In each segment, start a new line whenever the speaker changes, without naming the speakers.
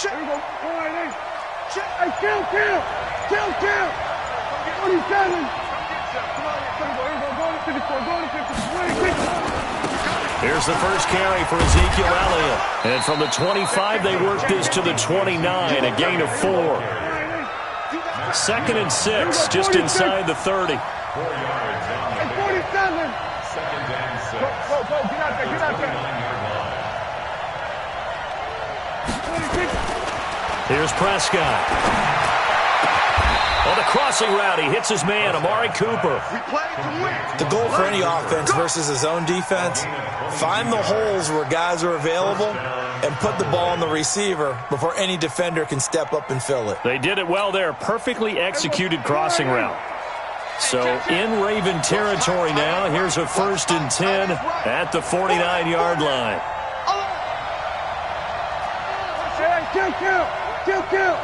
There we go. All right, hey. Hey, kill. 27. Come on, here we go. Go to 54.
Here's the first carry for Ezekiel Elliott. And from the 25, they work this to the 29, a gain of 4. 2nd and 6, just inside the 30.
Hey, 47. Go. Get out there. 26.
Here's Prescott. On the crossing route, he hits his man, Amari Cooper.
We play to win.
The goal for any offense versus his own defense, find the holes where guys are available and put the ball on the receiver before any defender can step up and fill it.
They did it well there. Perfectly executed crossing route. So in Raven territory now, here's a 1st and 10 at the 49-yard line.
Kill.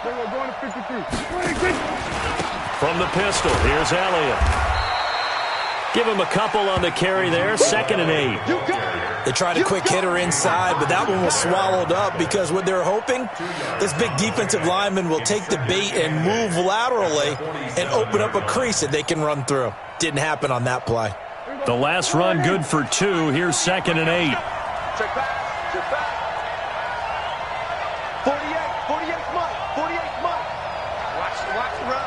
We're going to 53.
From the pistol, here's Elliott. Give him a couple on the carry there. 2nd and 8.
They tried a quick hitter inside, but that one was swallowed up because what they're hoping, this big defensive lineman will take the bait and move laterally and open up a crease that they can run through. Didn't happen on that play.
The last run good for 2. Here's 2nd and 8.
Check back. 48 Mike. Watch the run.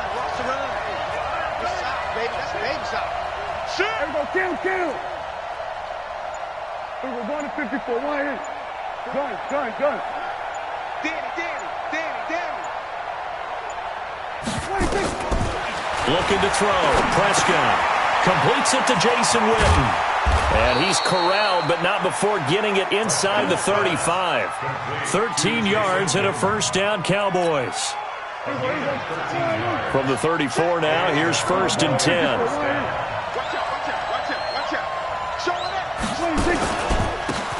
Good shot, baby. That's a big shot. Shit. There we go. Kill. We're going to 54. Why is? Gun. Danny. 26.
Looking to throw. Prescott completes it to Jason Witten. And he's corralled, but not before getting it inside the 35. 13 yards and a 1st down, Cowboys. From the 34 now, here's 1st and 10.
Watch out.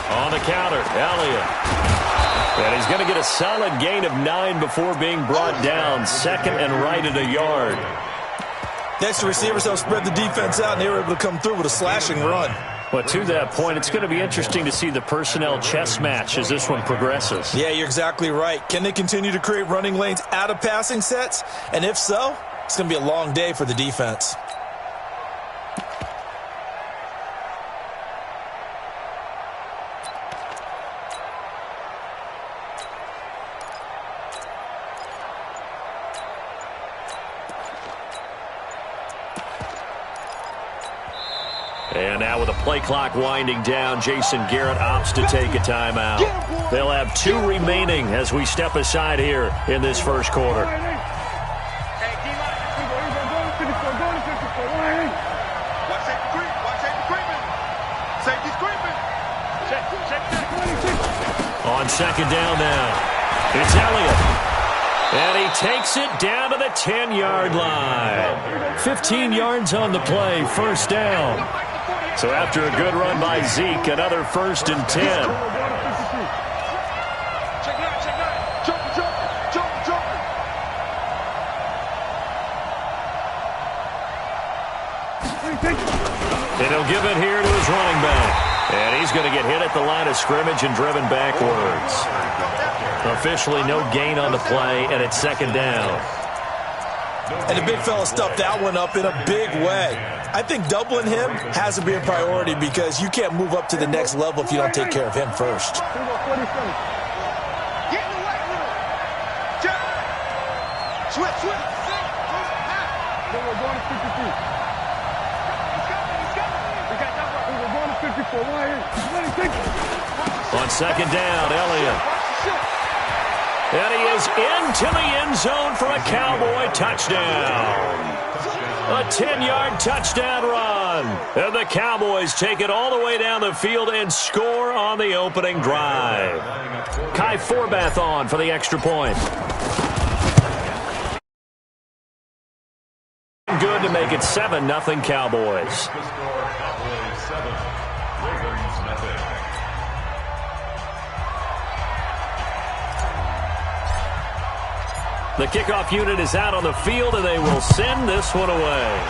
On the counter, Elliott. And he's going to get a solid gain of 9 before being brought down. 2nd and right at a yard.
Next, the receivers helped spread the defense out, and they were able to come through with a slashing run.
But to that point, it's going to be interesting to see the personnel chess match as this one progresses.
Yeah, you're exactly right. Can they continue to create running lanes out of passing sets? And if so, it's going to be a long day for the defense.
And now with the play clock winding down, Jason Garrett opts to take a timeout. They'll have 2 remaining as we step aside here in this first quarter.
Hey, watch safety creeping. Safety's creeping. Check.
On 2nd down now, it's Elliott. And he takes it down to the 10-yard line. 15 yards on the play, 1st down. So after a good run by Zeke, another 1st and 10.
Check it out. Jump.
And he'll give it here to his running back. And he's going to get hit at the line of scrimmage and driven backwards. Officially no gain on the play, and it's 2nd down.
And the big fella stuffed that one up in a big way. I think doubling him has to be a priority because you can't move up to the next level if you don't take care of him first.
Get in the way with him. Switch. Then we're going to 53. We're going to 54. Why is?
On 2nd down, Elliott. And he is into the end zone for a Cowboy touchdown. A 10-yard touchdown run. And the Cowboys take it all the way down the field and score on the opening drive. Kai Forbath on for the extra point. Good to make it 7-0 Cowboys. The kickoff unit is out on the field, and they will send this one away.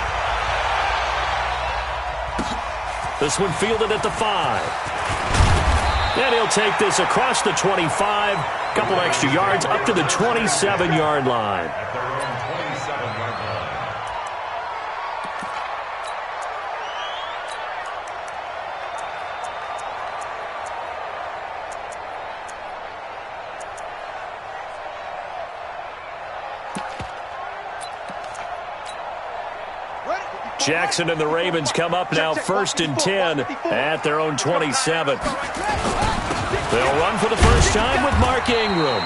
This one fielded at the 5. And he'll take this across the 25. Couple extra yards up to the 27-yard line. Jackson and the Ravens come up now 1st and 10 at their own 27. They'll run for the first time with Mark Ingram.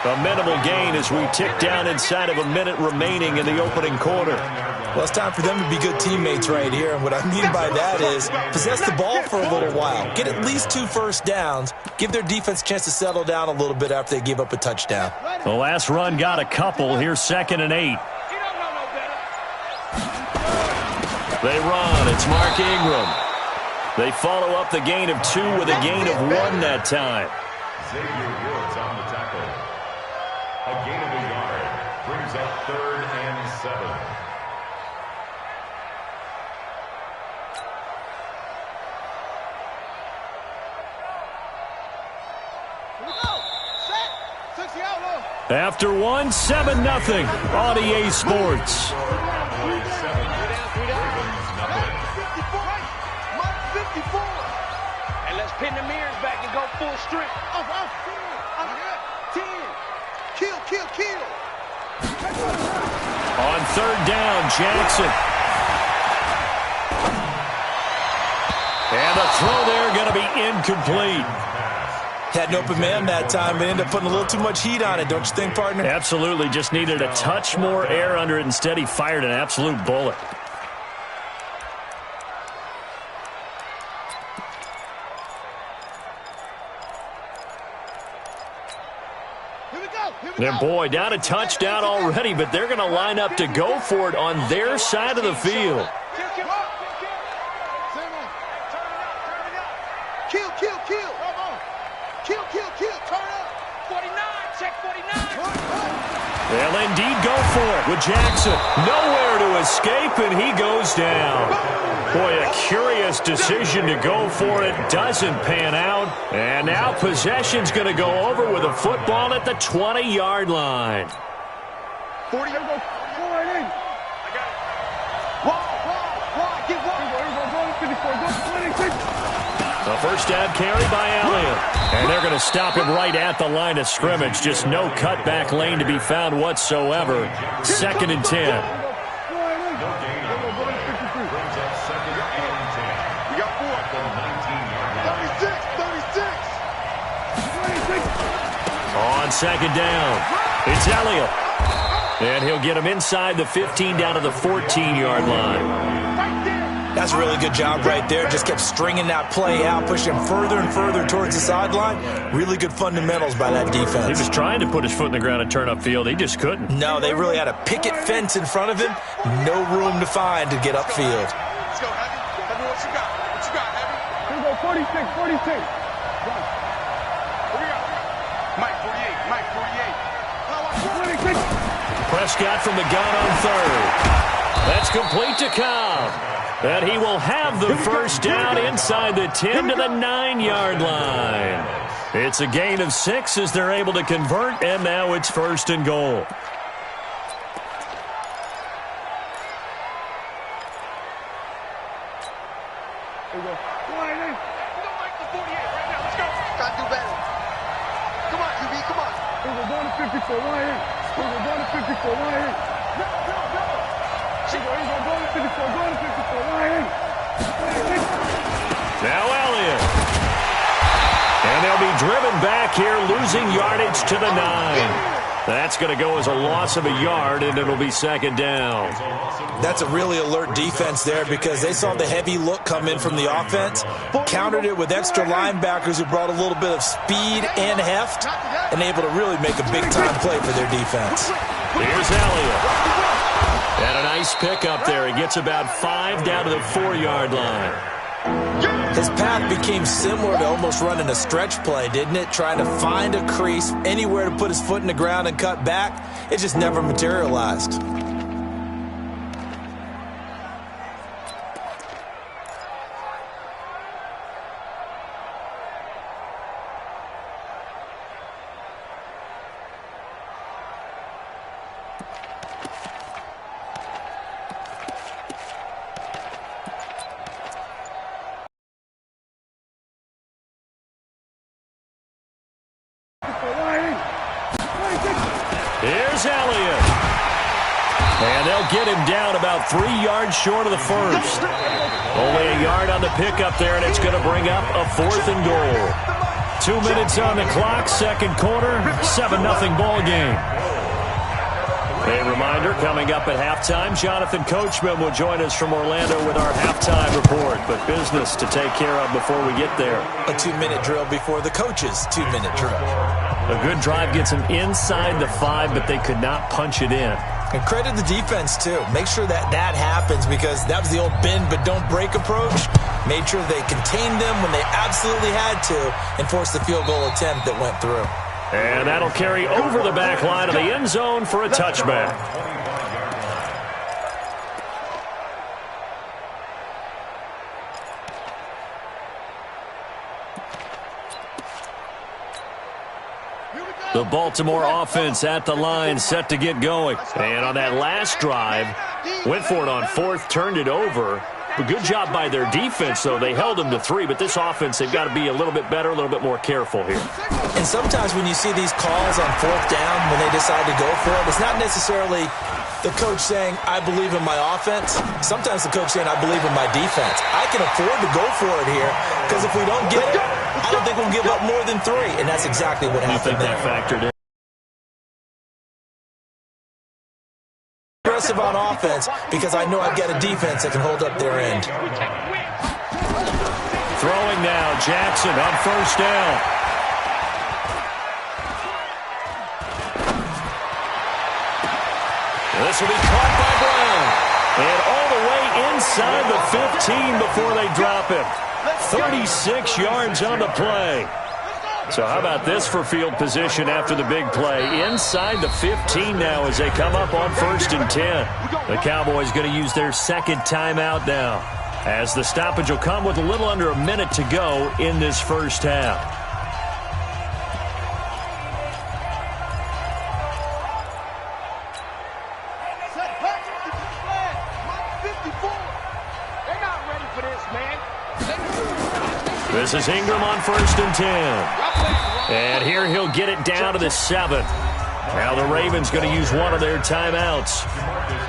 A minimal gain as we tick down inside of a minute remaining in the opening quarter.
Well, it's time for them to be good teammates right here. And what I mean by that is possess the ball for a little while. Get at least 2 first downs. Give their defense a chance to settle down a little bit after they give up a touchdown.
The last run got a couple. Here's 2nd and 8. They run. It's Mark Ingram. They follow up the gain of 2 with a gain of 1 that time.
Xavier Woods on the tackle. A gain of a yard brings up 3rd and 7.
After 1, 7-0 on EA Sports.
And let's pin the mirrors back and go full strength. 10. Kill.
On 3rd down, Jackson. And the throw there going to be incomplete.
Had an open man that time, but ended up putting a little too much heat on it, don't you think, partner?
Absolutely. Just needed a touch more air under it. Instead, he fired an absolute bullet. Their boy down a touchdown already, but they're going to line up to go for it on their side of the field.
Kill. Turn up. 49. Check 49.
They'll indeed go for it with Jackson. Nowhere to escape, and he goes down. Boy, a curious decision to go for it. Doesn't pan out. And now possession's going to go over with a football at the 20-yard line.
40. Go. I got it. Wall. Get one.
The first down carry by Elliott. And they're going to stop him right at the line of scrimmage. Just no cutback lane to be found whatsoever. 2nd and 10. On 2nd down, it's Elliott. And he'll get him inside the 15 down to the 14-yard line.
That's a really good job right there. Just kept stringing that play out, pushing him further and further towards the sideline. Really good fundamentals by that defense.
He was trying to put his foot in the ground and turn upfield. He just couldn't.
No, they really had a picket fence in front of him. No room to find to get upfield.
Let's go, Heavy. Heavy, what you got? Heavy?
Here we go, 46.
Mike 48.
46.
Prescott from the gun on 3rd. That's complete to Cobb. And he will have the first down inside the 10 to the 9-yard line. It's a gain of 6 as they're able to convert, and now it's 1st and goal.
Here we go. Mike the 48 right now. Let's go. Gotta do better. Come on, QB. Come on.
Here we go, going to 54. One here. Here we go, going to 54. One here.
Now Elliott. And they'll be driven back here, losing yardage to the 9. That's going to go as a loss of a yard, and it'll be 2nd down.
That's a really alert defense there because they saw the heavy look come in from the offense, countered it with extra linebackers who brought a little bit of speed and heft, and able to really make a big-time play for their defense.
Here's Elliott. And a nice pickup there. He gets about 5 down to the 4-yard line.
His path became similar to almost running a stretch play, didn't it? Trying to find a crease, anywhere to put his foot in the ground and cut back. It just never materialized.
Here's Elliott. And they'll get him down about 3 yards short of the first. Only a yard on the pickup there, and it's going to bring up a 4th and goal. 2 minutes on the clock, second quarter, 7-0 ball game. A reminder, coming up at halftime, Jonathan Coachman will join us from Orlando with our halftime report. But business to take care of before we get there.
A 2-minute drill before the coach's 2-minute drill.
A good drive gets them inside the 5, but they could not punch it in.
And credit the defense, too. Make sure that happens, because that was the old bend but don't break approach. Made sure they contained them when they absolutely had to and forced the field goal attempt that went through.
And that'll carry over the back line of the end zone for a touchback. The Baltimore offense at the line, set to get going. And on that last drive, went for it on 4th, turned it over. A good job by their defense, though. They held them to 3, but this offense, they've got to be a little bit better, a little bit more careful here.
And sometimes when you see these calls on 4th down, when they decide to go for it, it's not necessarily the coach saying, I believe in my offense. Sometimes the coach saying, I believe in my defense. I can afford to go for it here, because if we don't get it, I don't think we'll give up more than 3. And that's exactly what happened there.
That factored in.
Aggressive on offense, because I know I've got a defense that can hold up their end.
Throwing now, Jackson on 1st down. This will be caught by Brown. And all the way inside the 15 before they drop him. 36 yards on the play. So how about this for field position after the big play? Inside the 15 now as they come up on 1st and 10. The Cowboys going to use their second timeout now, as the stoppage will come with a little under a minute to go in this first half. This is Ingram on 1st and 10. And here he'll get it down to the 7. Now the Ravens going to use one of their timeouts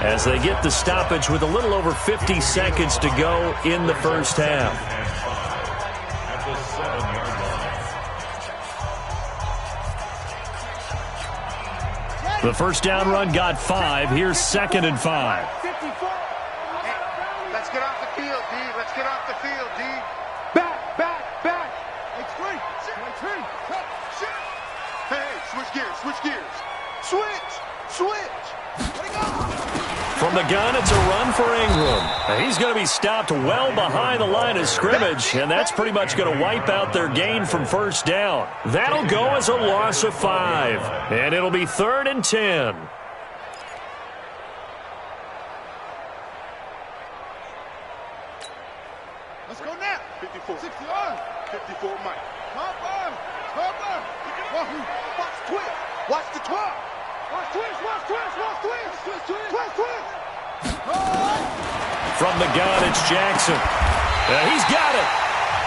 as they get the stoppage with a little over 50 seconds to go in the first half. The first down run got 5. Here's 2nd and 5.
Let's get off the field, D. Let's get off the field, D. Back. Hey, switch gears. Switch.
From the gun, it's a run for Ingram. He's going to be stopped well behind the line of scrimmage, and that's pretty much going to wipe out their gain from 1st down. That'll go as a loss of 5, and it'll be 3rd and 10.
Let's go now. 54. 61. 54, Mike. Cover. Watch twist. Watch the twist. Watch twist.
From the gun, it's Jackson. He's got it.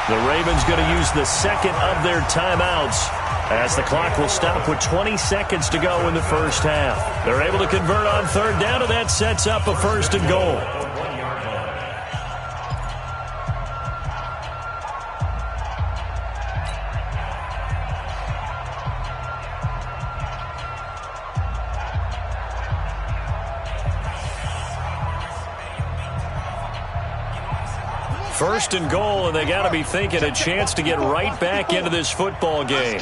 The Ravens going to use the second of their timeouts as the clock will stop with 20 seconds to go in the first half. They're able to convert on 3rd down, and that sets up a 1st and goal. First and goal, and they got to be thinking a chance to get right back into this football game. And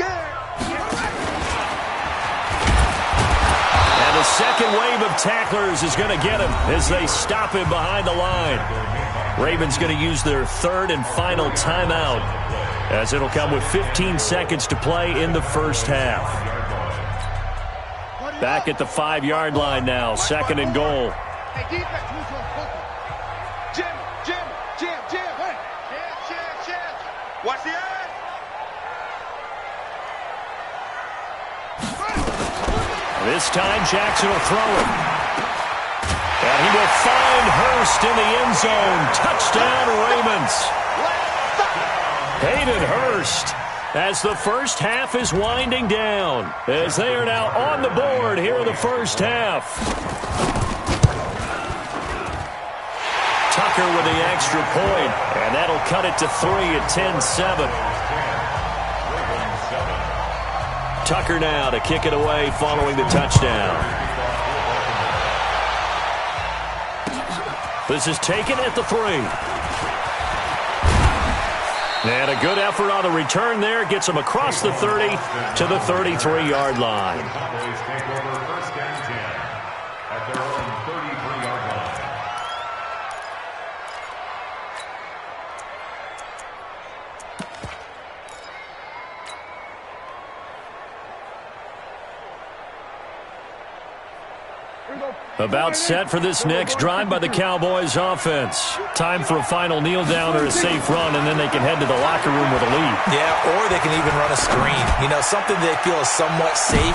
the second wave of tacklers is going to get him as they stop him behind the line. Ravens going to use their third and final timeout, as it'll come with 15 seconds to play in the first half. Back at the 5-yard line now, second and goal.
Hey, defense, who's on focus? Jim. Watch the eye.
This time Jackson will throw it. And he will find Hurst in the end zone. Touchdown, Ravens. Hayden Hurst, as the first half is winding down, as they are now on the board here in the first half. Tucker with the extra point, and that'll cut it to 3 at 10-7. Tucker now to kick it away following the touchdown. This is taken at the 3. And a good effort on the return there. Gets him across the 30 to the 33-yard line. About set for this next drive by the Cowboys offense. Time for a final kneel down or a safe run, and then they can head to the locker room with a lead.
Yeah, or they can even run a screen. You know, something they feel is somewhat safe.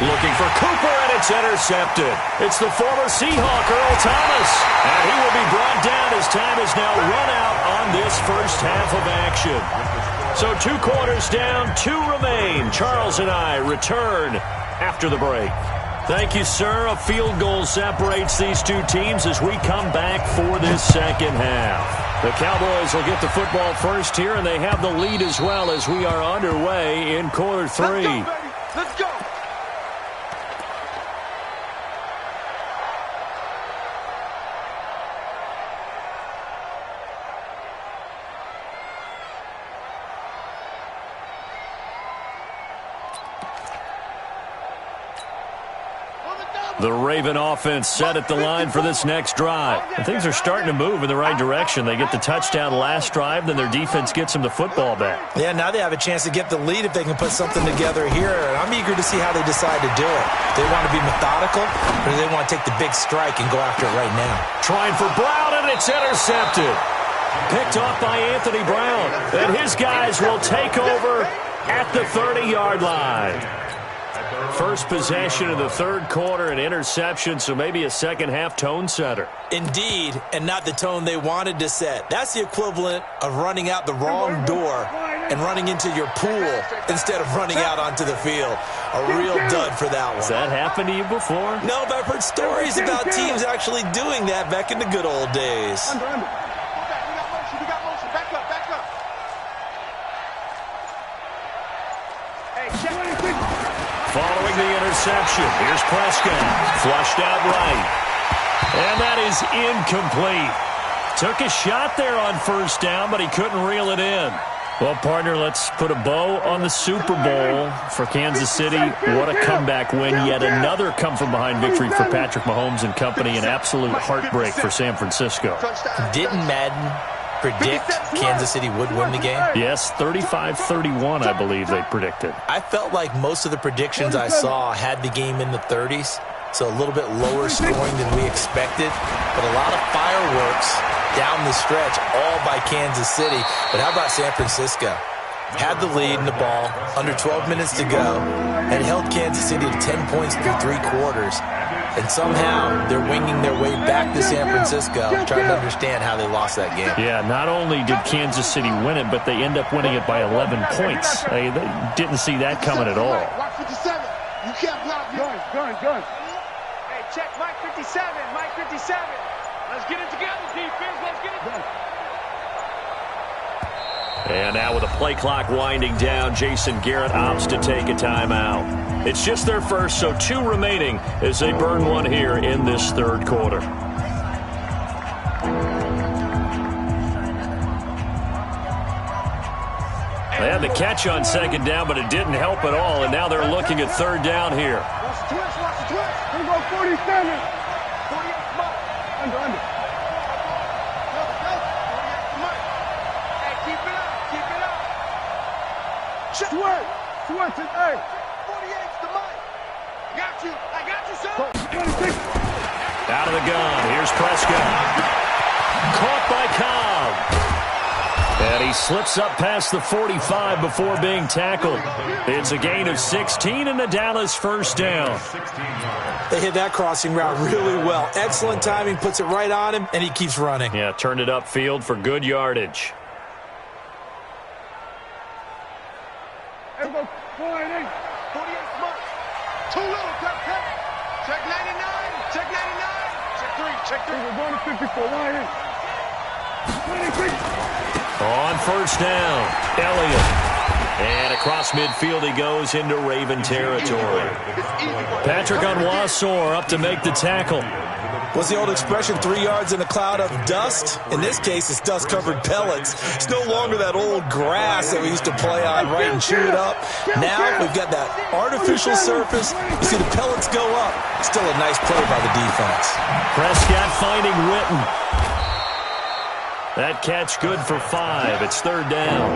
Looking for Cooper, and it's intercepted. It's the former Seahawk, Earl Thomas. And he will be brought down as time is now run out on this first half of action. So 2 quarters down, 2 remain. Charles and I return after the break. Thank you, sir. A field goal separates these two teams as we come back for this second half. The Cowboys will get the football first here, and they have the lead as well as we are underway in quarter 3.
Let's go, baby. Let's go.
The Raven offense set at the line for this next drive. And things are starting to move in the right direction. They get the touchdown last drive, then their defense gets them the football back.
Yeah, now they have a chance to get the lead if they can put something together here. And I'm eager to see how they decide to do it. Do they want to be methodical, or do they want to take the big strike and go after it right now?
Trying for Brown, and it's intercepted. Picked off by Anthony Brown. And his guys will take over at the 30-yard line. First possession of the third quarter, an interception, so maybe a second-half tone setter.
Indeed, and not the tone they wanted to set. That's the equivalent of running out the wrong door and running into your pool instead of running out onto the field. A real dud for that one.
Has that happened to you before?
No, but I've heard stories about teams actually doing that back in the good old days.
We got motion. Back up. Hey, check.
Following the interception, here's Prescott. Flushed out right. And that is incomplete. Took a shot there on first down, but he couldn't reel it in. Well, partner, let's put a bow on the Super Bowl for Kansas City. What a comeback win. Yet another come-from-behind victory for Patrick Mahomes and company. An absolute heartbreak for San Francisco.
Didn't Madden predict Kansas City would win the game?
Yes, 35-31, I believe they predicted.
I felt like most of the predictions I saw had the game in the 30s, so a little bit lower scoring than we expected, but a lot of fireworks down the stretch, all by Kansas City. But how about San Francisco? Had the lead in the ball, under 12 minutes to go, and held Kansas City to 10 points through 3 quarters. And somehow they're winging their way back to San Francisco, trying to understand how they lost that game.
Yeah, not only did Kansas City win it, but they end up winning it by 11 points. They didn't see that coming at all.
Watch 57. You can't block.
Gun.
Hey, check Mike 57. Mike 57. Let's get it together, defense. Let's get it together.
And now with the play clock winding down, Jason Garrett opts to take a timeout. It's just their first, so 2 remaining as they burn one here in this third quarter. They had the catch on second down, but it didn't help at all, and now they're looking at third down here.
Watch the twist.
Here we go, 47.
48, come on.
Under. Sweat. Sweat to hey.
48's the mic. Got you. I got you, son.
26.
Out of the gun. Here's Prescott. Caught by Cobb. And he slips up past the 45 before being tackled. It's a gain of 16 and the Dallas first down.
They hit that crossing route really well. Excellent timing, puts it right on him, and he keeps running.
Yeah, turned it upfield for good yardage.
There we go. 48.
48's Mike. Too little, Pep. Check 99. Check 99. Check 3. Check 3.
We're going to 54. 26.
On first down, Elliott. And across midfield he goes into Raven territory. Patrick Onwuasor up to make the tackle.
What's the old expression, 3 yards in a cloud of dust? In this case, it's dust-covered pellets. It's no longer that old grass that we used to play on, right, and chew it up. Now we've got that artificial surface. You see the pellets go up. Still a nice play by the defense.
Prescott finding Witten. That catch good for 5. It's third down.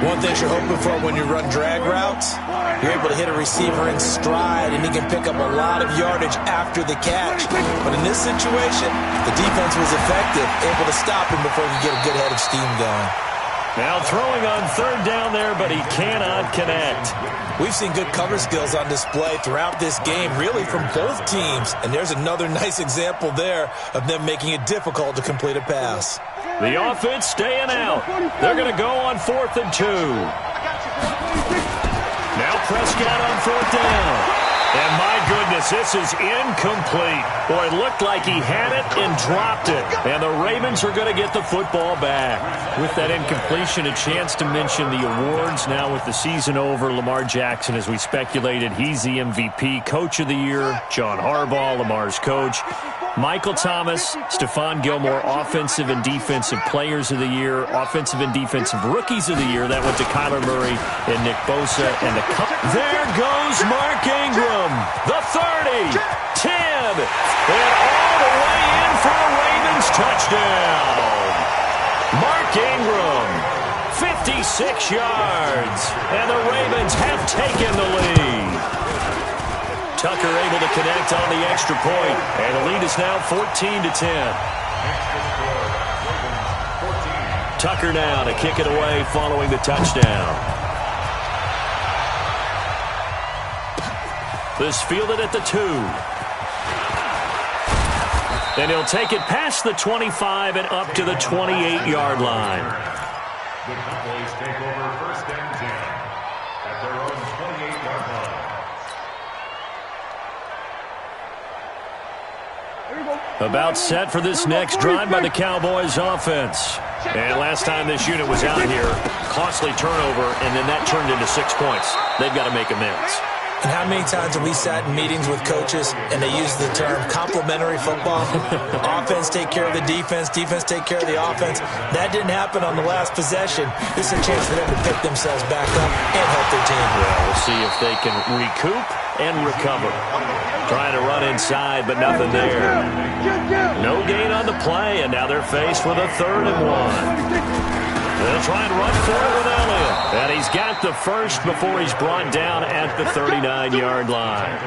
One thing you're hoping for when you run drag routes, you're able to hit a receiver in stride, and he can pick up a lot of yardage after the catch. But in this situation, the defense was effective, able to stop him before he could get a good head of steam going.
Now throwing on third down there, but he cannot connect.
We've seen good cover skills on display throughout this game, really from both teams. And there's another nice example there of them making it difficult to complete a pass.
The offense staying out. They're going to go on 4th and 2. Now Prescott on 4th down. And my goodness, this is incomplete. Boy, it looked like he had it and dropped it. And the Ravens are going to get the football back. With that incompletion, a chance to mention the awards. Now with the season over, Lamar Jackson, as we speculated, he's the MVP, Coach of the Year. John Harbaugh, Lamar's coach. Michael Thomas, Stephon Gilmore, Offensive and Defensive Players of the Year, Offensive and Defensive Rookies of the Year. That went to Kyler Murray and Nick Bosa. And there goes Mark Ingram, the 30, 10, and all the way in for a Ravens touchdown. Mark Ingram, 56 yards, and the Ravens have taken the lead. Tucker able to connect on the extra point, and the lead is now 14-10. Tucker now to kick it away following the touchdown. This fielded at the 2. And he'll take it past the 25 and up to the 28-yard line.
The Cowboys take over 1st and 10 at their own 28-yard line.
About set for this next drive by the Cowboys offense. And last time this unit was out here, costly turnover, and then that turned into 6 points. They've got to make amends.
And how many times have we sat in meetings with coaches and they use the term complementary football? Offense take care of the defense, defense take care of the offense. That didn't happen on the last possession. This is a chance for them to pick themselves back up and help their team.
Well, we'll see if they can recoup and recover. Trying to run inside, but nothing there. No gain on the play, and now they're faced with a 3rd and 1. They'll try and run forward with Elliott. And he's got the first before he's brought down at the 39-yard line.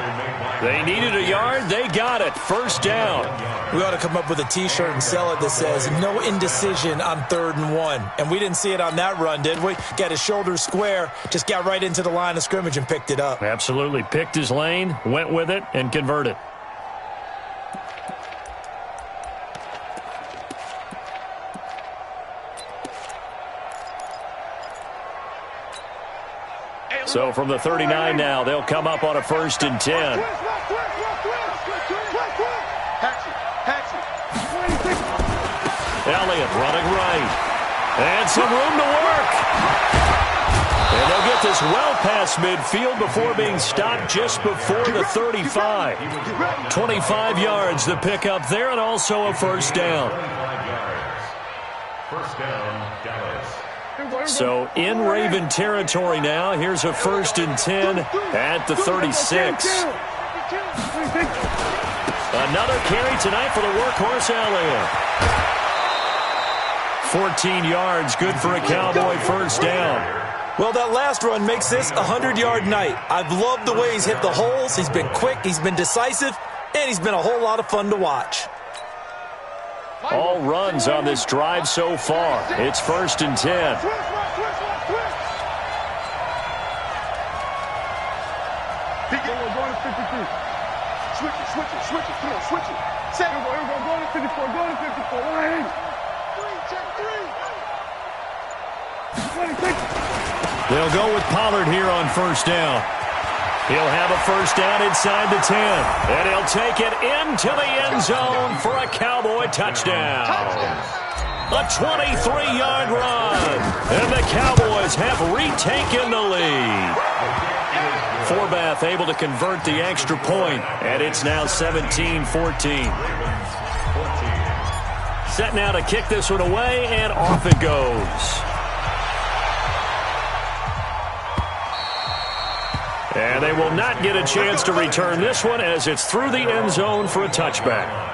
They needed a yard. They got it. First down.
We ought to come up with a T-shirt and sell it that says, no indecision on 3rd and 1. And we didn't see it on that run, did we? Got his shoulders square, just got right into the line of scrimmage and picked it up.
Absolutely. Picked his lane, went with it, and converted. So from the 39 now, they'll come up on a 1st and 10. Elliott running right. And some room to work. And they'll get this well past midfield before being stopped just before the 35. 25 yards to pick up there, and also a first down.
First down, Dallas.
So in Raven territory now. Here's a 1st and 10 at the 36. Another carry tonight for the workhorse Elliott. 14 yards, good for a Cowboy first down.
Well, that last run makes this a 100-yard night. I've loved the way he's hit the holes. He's been quick, he's been decisive, and he's been a whole lot of fun to watch.
All runs on this drive so far. It's 1st and 10.
Switch it. Come on, switch it. Set. Here we go. Go to 54. Go to 54. 180. 3, check 3.
They'll go with Pollard here on 1st down. He'll have a 1st down inside the 10. And he'll take it into the end zone for a Cowboy touchdown. A 23-yard run. And the Cowboys have retaken the lead. Forbath able to convert the extra point, and it's now 17-14. Set now to kick this one away, and off it goes. And they will not get a chance to return this one as it's through the end zone for a touchback.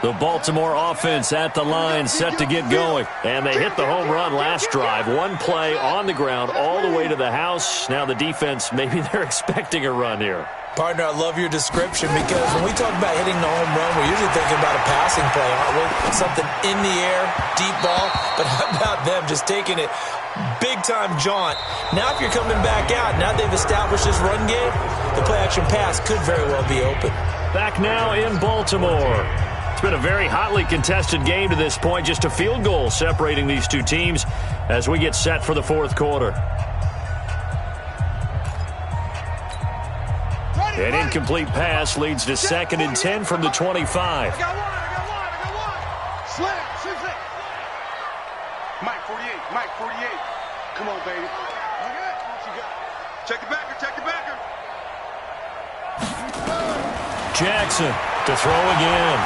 The Baltimore offense at the line, set to get going. And they hit the home run last drive. One play on the ground all the way to the house. Now the defense, maybe they're expecting a run here.
Partner, I love your description because when we talk about hitting the home run, we're usually thinking about a passing play, aren't we? Something in the air, deep ball. But how about them just taking it big-time jaunt? Now if you're coming back out, now they've established this run game, the play-action pass could very well be open.
Back now in Baltimore. It's been a very hotly contested game to this point. Just a field goal separating these two teams as we get set for the 4th quarter. An incomplete pass leads to 2nd and 10 from the 25.
I got one. Slam. Mike 48. Come on, baby. What you got? Check the backer.
Jackson to throw again.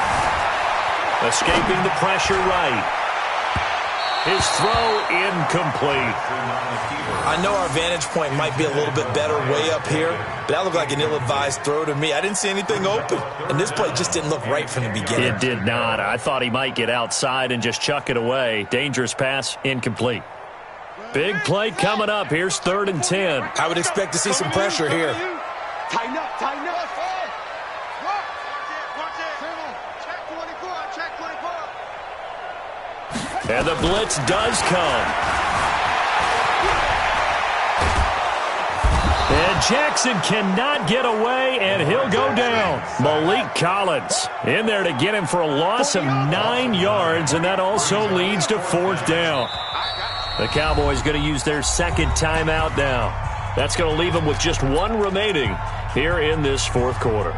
Escaping the pressure right. His throw incomplete.
I know our vantage point might be a little bit better way up here, but that looked like an ill-advised throw to me. I didn't see anything open, and this play just didn't look right from the beginning.
It did not. I thought he might get outside and just chuck it away. Dangerous pass, incomplete. Big play coming up. Here's 3rd and 10.
I would expect to see some pressure here.
Tighten up.
And the blitz does come. And Jackson cannot get away, and he'll go down. Malik Collins in there to get him for a loss of 9 yards, and that also leads to 4th down. The Cowboys going to use their 2nd timeout now. That's going to leave them with just 1 remaining here in this 4th quarter.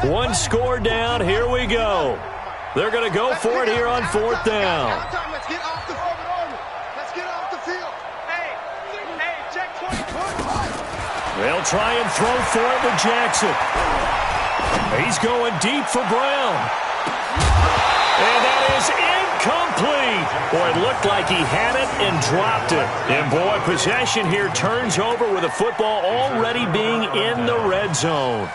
1 score down. Here we go. They're going to go for it here on 4th down.
Let's get off the field. Hey, check 20.
They'll try and throw for it with Jackson. He's going deep for Brown. And that is incomplete. Boy, it looked like he had it and dropped it. And boy, possession here turns over with the football already being in the red zone.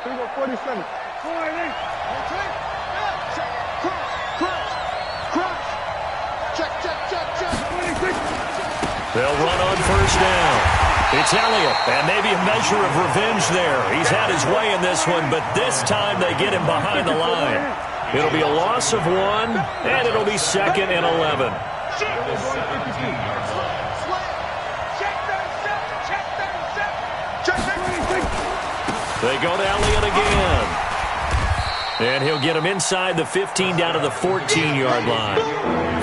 Here we go, 47. 488. Check. 26.
They'll run on 1st down. It's Elliott, and maybe a measure of revenge there. He's had his way in this one, but this time they get him behind the line. It'll be a loss of 1, and it'll be 2nd and 11. They go to Elliott again. And he'll get him inside the 15 down to the 14-yard line.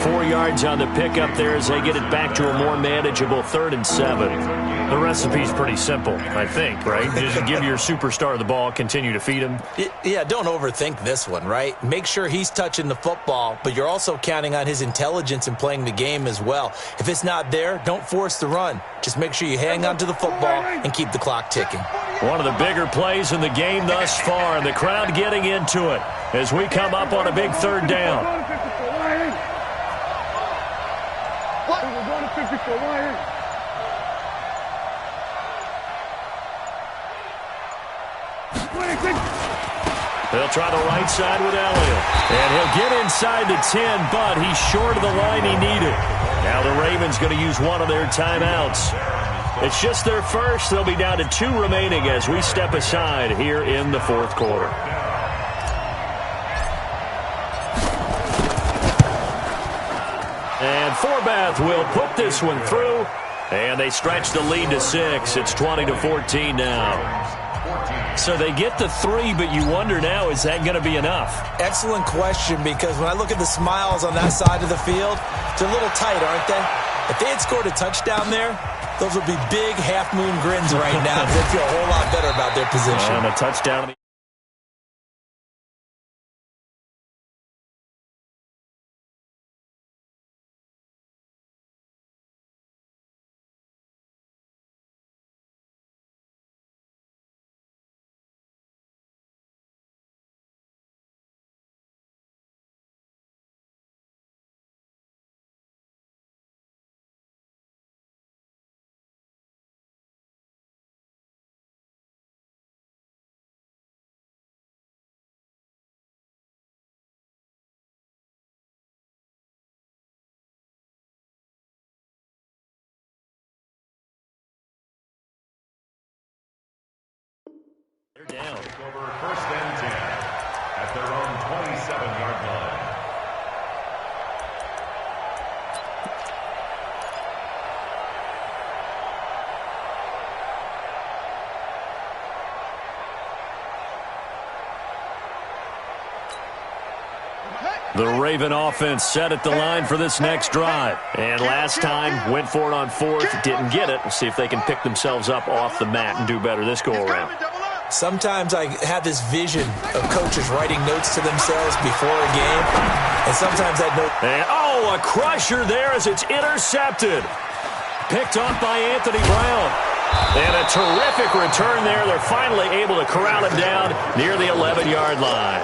4 yards on the pickup there as they get it back to a more manageable 3rd and 7. The recipe's pretty simple, I think, right? Just give your superstar the ball, continue to feed him.
Yeah, don't overthink this one, right? Make sure he's touching the football, but you're also counting on his intelligence in playing the game as well. If it's not there, don't force the run. Just make sure you hang on to the football and keep the clock ticking.
One of the bigger plays in the game thus far, and the crowd getting into it as we come up on a big 3rd down.
What?
We're going to 50 for 1 here.
They'll try the right side with Elliott. And he'll get inside the 10, but he's short of the line he needed. Now the Ravens going to use one of their timeouts. It's just their first. They'll be down to 2 remaining as we step aside here in the fourth quarter. And Forbath will put this one through. And they stretch the lead to 6. It's 20-14 now. So they get the 3, but you wonder now, is that going to be enough?
Excellent question, because when I look at the smiles on that side of the field, they're a little tight, aren't they? If they had scored a touchdown there, those would be big half-moon grins right now. They'd feel a whole lot better about their position.
And a touchdown. They're down.
Over first and 10 at their own 27-yard line.
The Raven offense set at the line for this next drive. And last time, went for it on 4th, didn't get it. We'll see if they can pick themselves up off the mat and do better this go-around.
Sometimes I have this vision of coaches writing notes to themselves before a game, and sometimes that note...
And, oh, a crusher there as it's intercepted. Picked off by Anthony Brown. And a terrific return there. They're finally able to corral him down near the 11-yard line.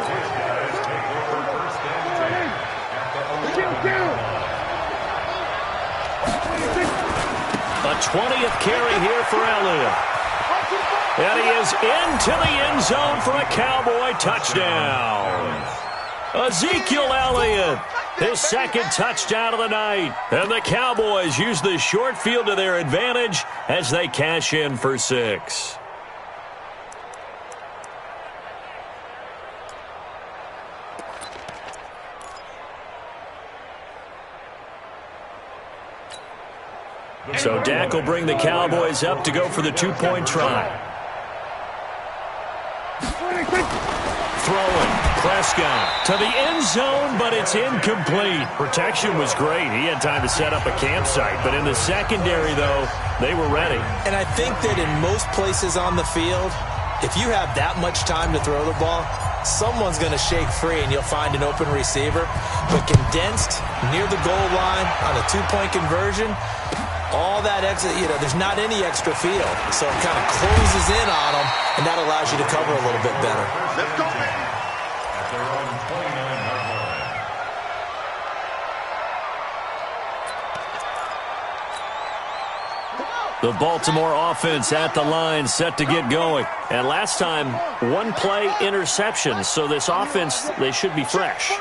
A 20th carry here for Elliott. And he is into the end zone for a Cowboy touchdown. Ezekiel Elliott, his second touchdown of the night. And the Cowboys use the short field to their advantage as they cash in for 6. So Dak will bring the Cowboys up to go for the 2-point try. Throwing, Prescott to the end zone, but it's incomplete. Protection was great. He had time to set up a campsite, but in the secondary, though, they were ready.
And I think that in most places on the field, if you have that much time to throw the ball, someone's going to shake free and you'll find an open receiver. But condensed near the goal line on a 2-point conversion, all that extra, there's not any extra field. So it kind of closes in on them, and that allows you to cover a little bit better.
Let's go, man.
At their own 29-yard line.
The Baltimore offense at the line, set to get going. And last time, 1-play interception. So this offense, they should be fresh.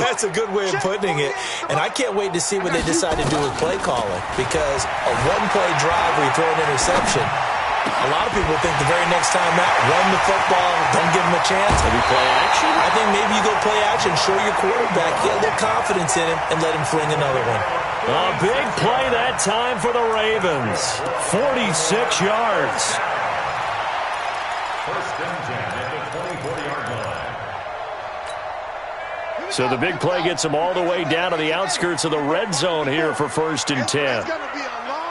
That's a good way of putting it. And I can't wait to see what they decide to do with play calling. Because a 1-play drive where you throw an interception, a lot of people think the very next time out, run the football, don't give them a chance.
Maybe play action?
I think maybe you go play action, show your quarterback, get a little confidence in him, and let him fling another one.
A big play that time for the Ravens. 46 yards.
First and 10 at the 24-yard line.
So the big play gets them all the way down to the outskirts of the red zone here for first and 10.
It's going to be a long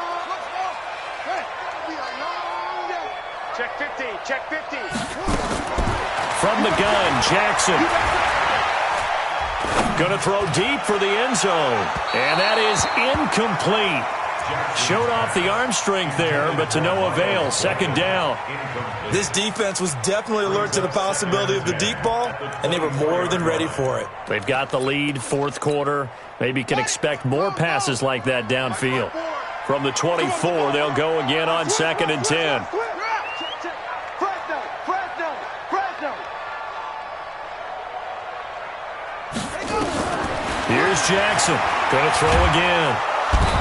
check 50, check 50.
From the gun, Jackson. Going to throw deep for the end zone. And that is incomplete. Showed off the arm strength there, but to no avail. Second down.
This defense was definitely alert to the possibility of the deep ball, and they were more than ready for it.
They've got the lead, fourth quarter. Maybe can expect more passes like that downfield. From the 24, they'll go again on 2nd and 10. Here's Jackson. Going to throw again.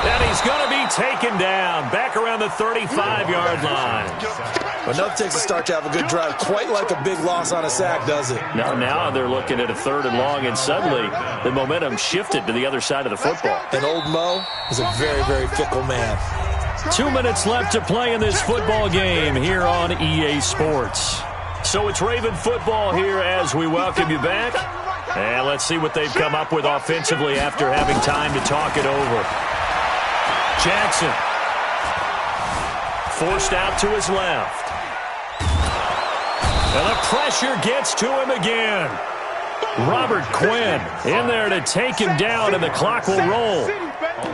And he's going to be taken down. Back around the 35-yard line.
Enough takes a start to have a good drive. Quite like a big loss on a sack, does it?
Now they're looking at a 3rd and long, and suddenly the momentum shifted to the other side of the football.
And old Mo is a very, very fickle man.
2 minutes left to play in this football game here on EA Sports. So it's Raven football here as we welcome you back. And let's see what they've come up with offensively after having time to talk it over. Jackson. Forced out to his left. And the pressure gets to him again. Robert Quinn in there to take him down, and the clock will roll.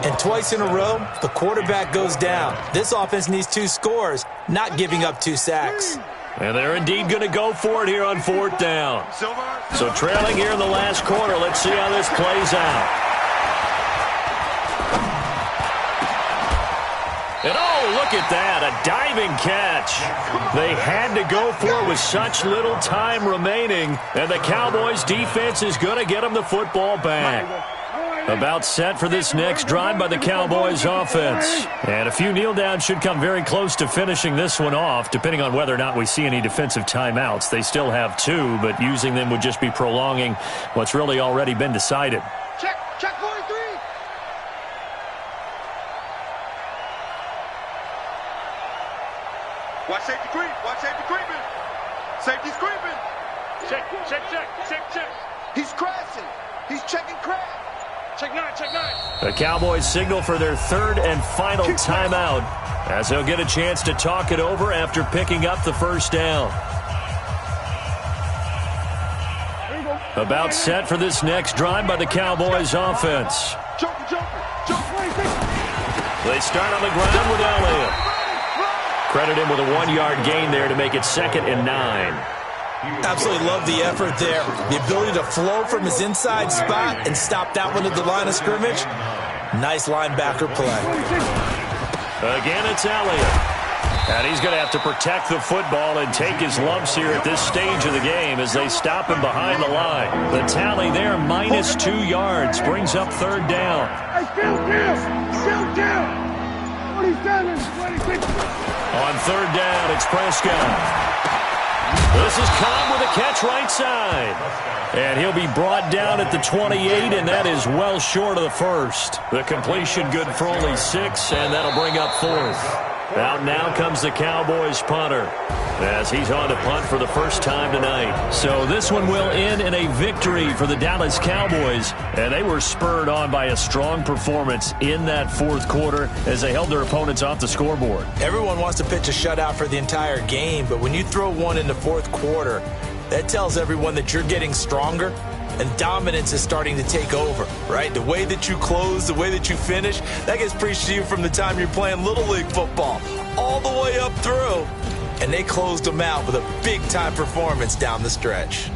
And twice in a row, the quarterback goes down. This offense needs 2 scores, not giving up 2 sacks.
And they're indeed going to go for it here on 4th down. So trailing here in the last quarter. Let's see how this plays out. And oh, look at that, a diving catch. They had to go for it with such little time remaining, and the Cowboys defense is going to get them the football back. About set for this next drive by the Cowboys offense. And a few kneel downs should come very close to finishing this one off, depending on whether or not we see any defensive timeouts. They still have 2, but using them would just be prolonging what's really already been decided.
Check 43. Watch safety creep. Watch safety creeping. Safety's creeping. Check. He's crashing. He's checking crash. Check 9.
The Cowboys signal for their 3rd and final timeout as they'll get a chance to talk it over after picking up the 1st down. About set for this next drive by the Cowboys offense. They start on the ground with Elliott. Credit him with a 1-yard gain there to make it 2nd and 9.
Absolutely love the effort there. The ability to flow from his inside spot and stop that one at the line of scrimmage. Nice linebacker play.
Again, it's Elliott. And he's going to have to protect the football and take his lumps here at this stage of the game as they stop him behind the line. The tally there, -2 yards, brings up 3rd down.
Still down. 27, 26.
On 3rd down, it's Prescott. This is Cobb with a catch right side. And he'll be brought down at the 28, and that is well short of the 1st. The completion good for only 6, and that'll bring up 4th. Out now comes the Cowboys punter as he's on to punt for the first time tonight. So this one will end in a victory for the Dallas Cowboys, and they were spurred on by a strong performance in that 4th quarter as they held their opponents off the scoreboard.
Everyone wants to pitch a shutout for the entire game, but when you throw one in the 4th quarter, that tells everyone that you're getting stronger and dominance is starting to take over, right? The way that you close, the way that you finish, that gets preached to you from the time you're playing Little League football all the way up through. And they closed them out with a big-time performance down the stretch.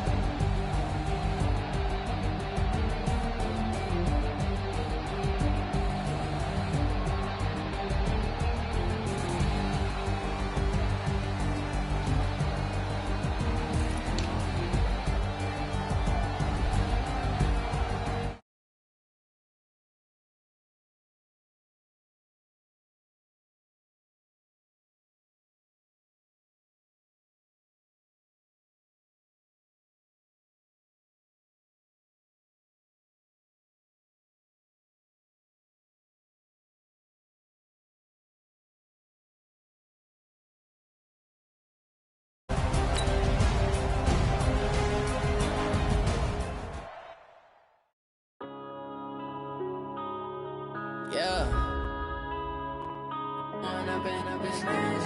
Yeah. Run up in a business.